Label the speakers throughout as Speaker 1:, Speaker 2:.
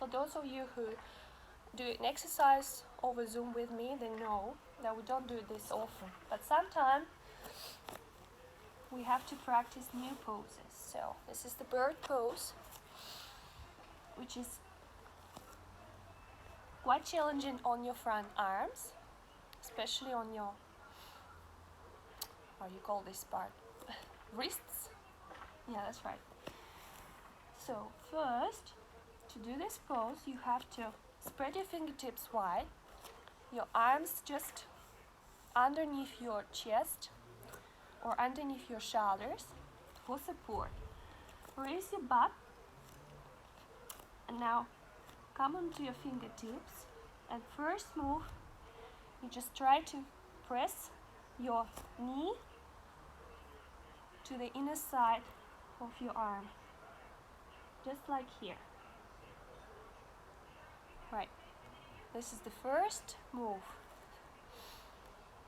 Speaker 1: For those of you who do an exercise over Zoom with me, they know that we don't do this often. But sometimes we have to practice new poses. So this is the bird pose, which is quite challenging on your front arms, especially on your, how do you call this part? Wrists? Yeah, that's right. So first, to do this pose, you have to spread your fingertips wide, your arms just underneath your chest or underneath your shoulders for support. Raise your butt, and now come onto your fingertips, and first move, you just try to press your knee to the inner side of your arm, just like here. Right, this is the first move.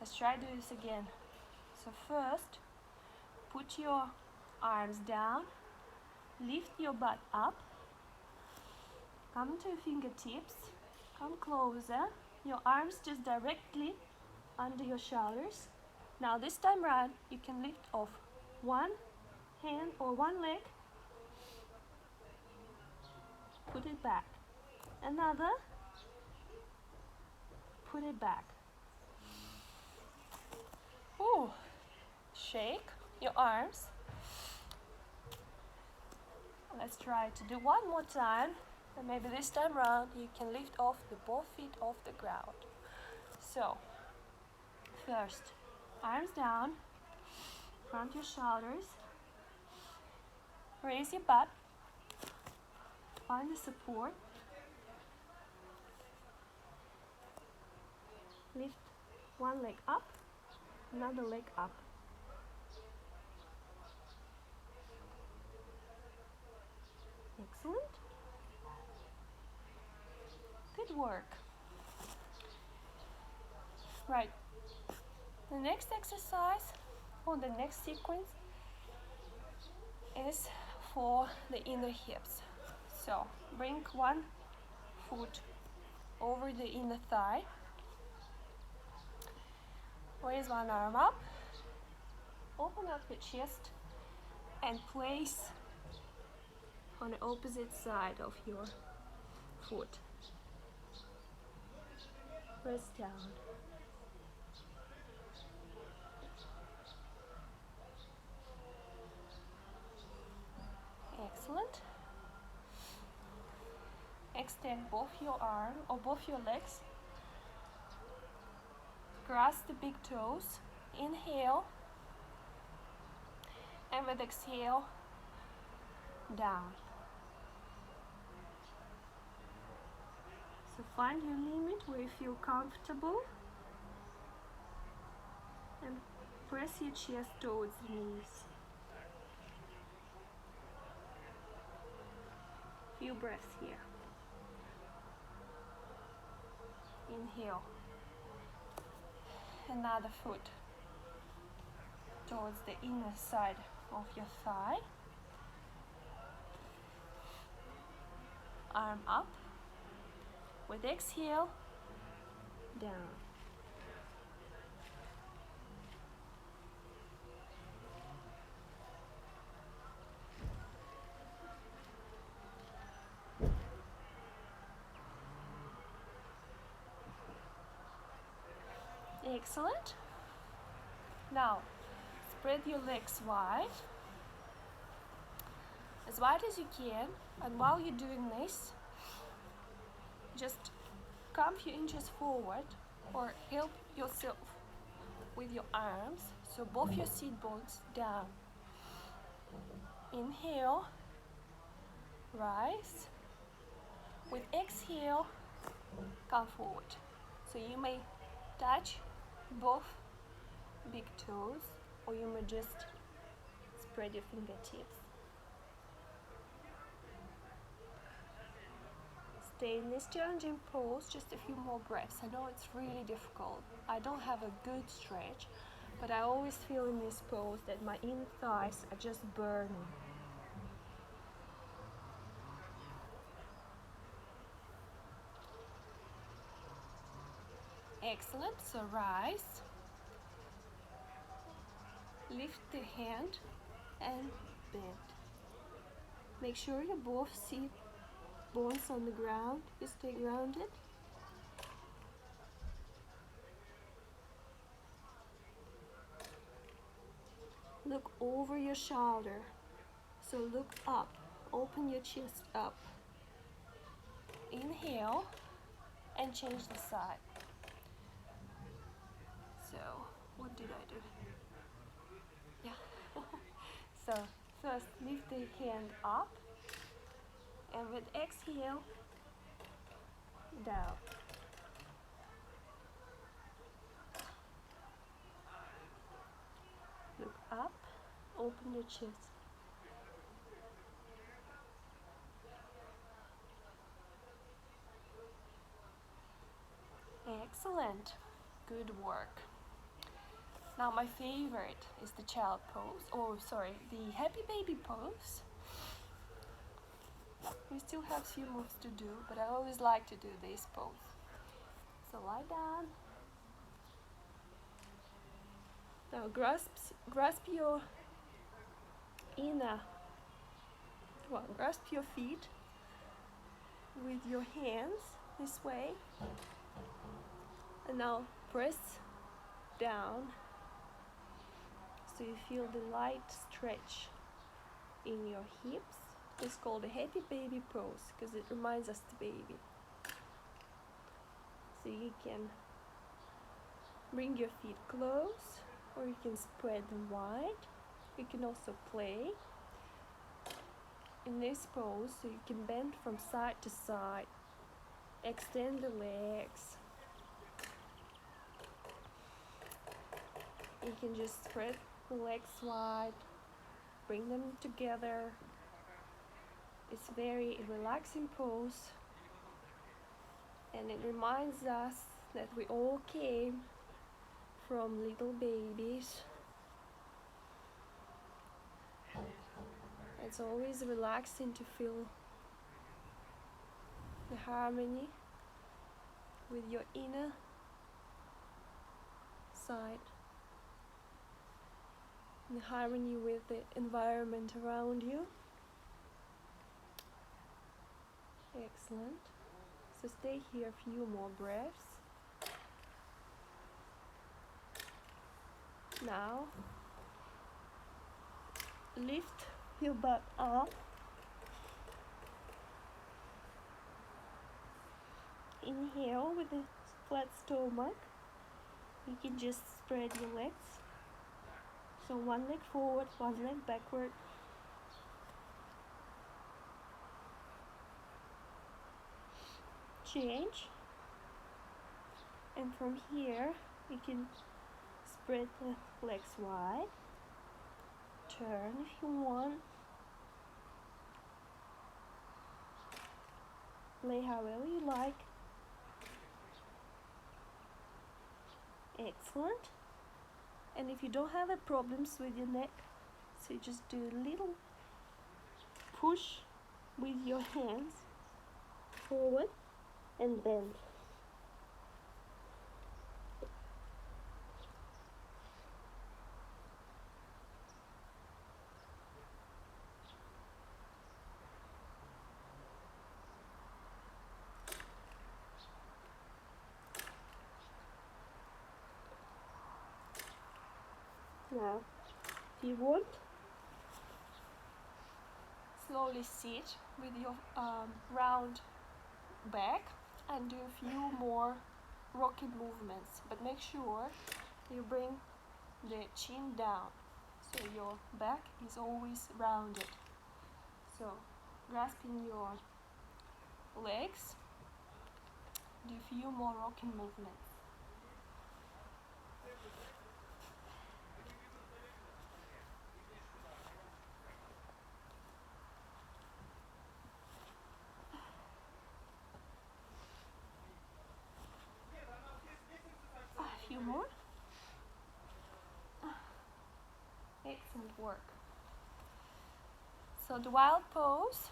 Speaker 1: Let's try to do this again. So first, put your arms down, lift your butt up, come to your fingertips, come closer, your arms just directly under your shoulders. Now this time round, you can lift off one hand or one leg, put it back, another, put it back. Ooh. Shake your arms. Let's try to do one more time, and maybe this time round you can lift off the both feet off the ground. So first, arms down, front your shoulders, raise your butt, find the support, lift one leg up, another leg up. Excellent. Good work. Right. The next exercise, or the next sequence, is for the inner hips. So bring one foot over the inner thigh, raise one arm up, open up your chest, and place on the opposite side of your foot. Press down. Excellent. Extend both your arms or both your legs. Grasp the big toes. Inhale. And with exhale, down. So find your limit where you feel comfortable. And press your chest towards the knees. Few breaths here. Inhale. Another foot towards the inner side of your thigh. Arm up. With exhale, down. Excellent. Now, spread your legs wide as you can, and while you're doing this, just come a few inches forward or help yourself with your arms, so both your seat bones down. Inhale, rise. With exhale, come forward. So you may touch both big toes, or you may just spread your fingertips. Stay in this challenging pose just a few more breaths. I know it's really difficult. I don't have a good stretch, but I always feel in this pose that my inner thighs are just burning. Excellent. So rise, lift the hand and bend. Make sure you both see bones on the ground. You stay grounded. Look over your shoulder. So look up. Open your chest up. Inhale and change the side. So, what did I do? Yeah. So, first lift the hand up and with exhale, down. Look up, open your chest. Excellent. Good work. Now my favorite is the child pose. Oh, sorry, the happy baby pose. We still have a few moves to do, but I always like to do this pose. So lie down. Now grasp your grasp your feet with your hands this way. And now press down so you feel the light stretch in your hips. It's called a happy baby pose because it reminds us the baby. So you can bring your feet close or you can spread them wide. You can also play in this pose so you can bend from side to side. Extend the legs. You can just spread the legs wide, bring them together. It's very relaxing pose and it reminds us that we all came from little babies. It's always relaxing to feel the harmony with your inner side, the harmony with the environment around you. Excellent. So stay here a few more breaths. Now lift your butt up. Inhale with a flat stomach. You can just spread your legs. So one leg forward, one leg backward. Change. And from here, you can spread the legs wide. Turn if you want. Lay however you like. Excellent. And if you don't have any problems with your neck, so you just do a little push with your hands forward and bend. Now, if you want, slowly sit with your round back and do a few more rocking movements, but make sure you bring the chin down so your back is always rounded. So grasping your legs, do a few more rocking movements. A few more. Excellent work. So the wild pose.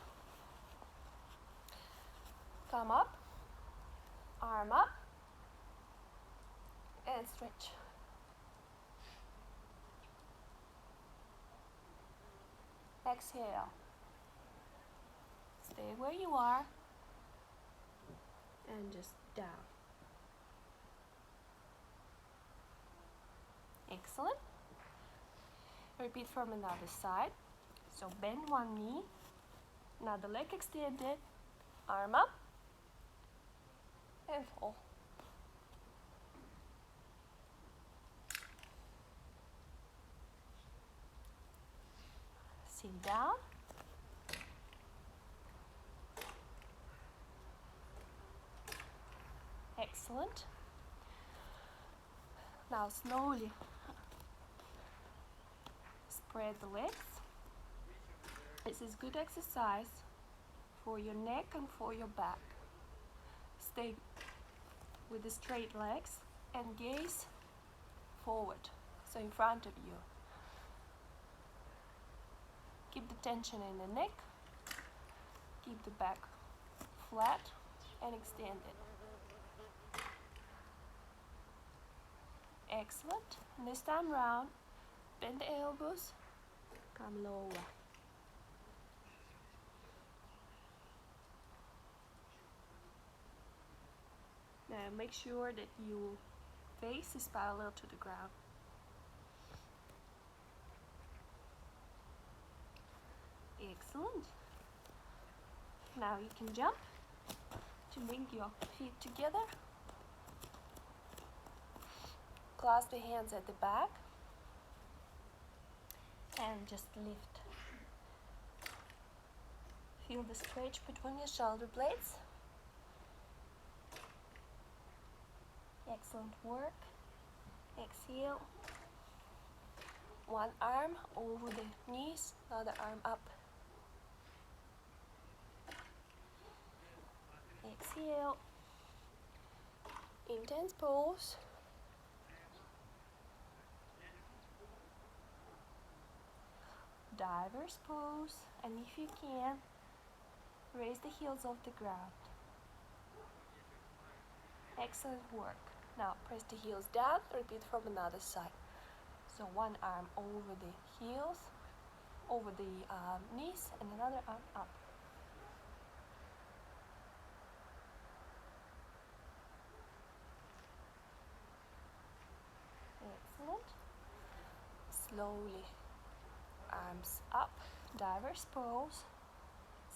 Speaker 1: Come up, arm up, and stretch. Exhale. Stay where you are and just down. Excellent. Repeat from another side. So bend one knee, another leg extended, arm up, and fall. Sit down. Excellent. Now slowly spread the legs. This is good exercise for your neck and for your back. Stay with the straight legs and gaze forward, so in front of you. Keep the tension in the neck, keep the back flat and extended. Excellent. And this time round, bend the elbows, come lower. Now make sure that your face is parallel to the ground. Excellent. Now you can jump to link your feet together. Clasp the hands at the back and just lift. Feel the stretch between your shoulder blades. Excellent work. Exhale. One arm over the knees, another arm up. Exhale. Intense pose. Diver's pose, and if you can, raise the heels off the ground. Excellent work. Now press the heels down, repeat from another side. So one arm over the heels, over the knees, and another arm up. Excellent. Slowly, arms up, diver's pose.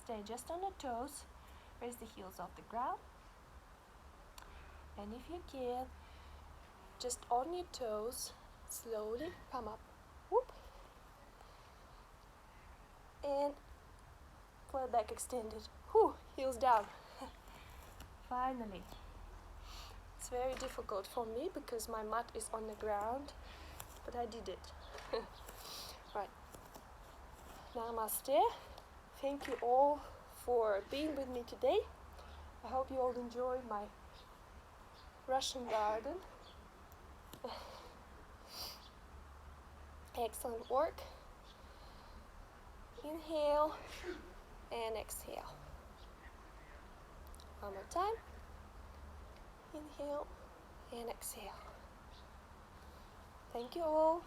Speaker 1: Stay just on the toes, raise the heels off the ground. And if you can, just on your toes, slowly come up. Whoop. And flat back extended. Whew, heels down. Finally. It's very difficult for me because my mat is on the ground, but I did it. Right. Namaste. Thank you all for being with me today. I hope you all enjoyed my Russian garden. Excellent work. Inhale and exhale. One more time. Inhale and exhale. Thank you all.